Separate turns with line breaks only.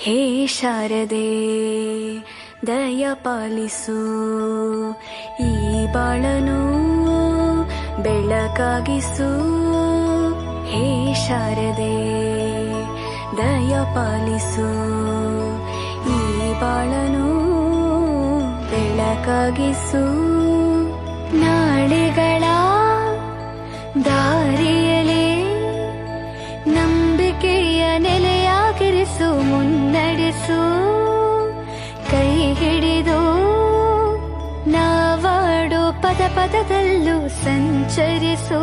ಹೇ ಶಾರದೆ ದಯ ಪಾಲಿಸು, ಈ ಬಾಳನು ಬೆಳಕಾಗಿಸು. ಹೇ ಶಾರದೆ ದಯ ಪಾಲಿಸು, ಈ ಬಾಳನು ಬೆಳಕಾಗಿಸು. ನಾಳೆಗಳ ದಾರಿಯಲೇ ನಂಬಿಕೆಯ ನೆಲೆಯಾಗಿರಿಸು, ಮುನ್ನಡೆಸು. ಕೈ ಹಿಡಿದು ನಾವಾಡೋ ಪದ ಪದದಲ್ಲೂ ಸಂಚರಿಸು.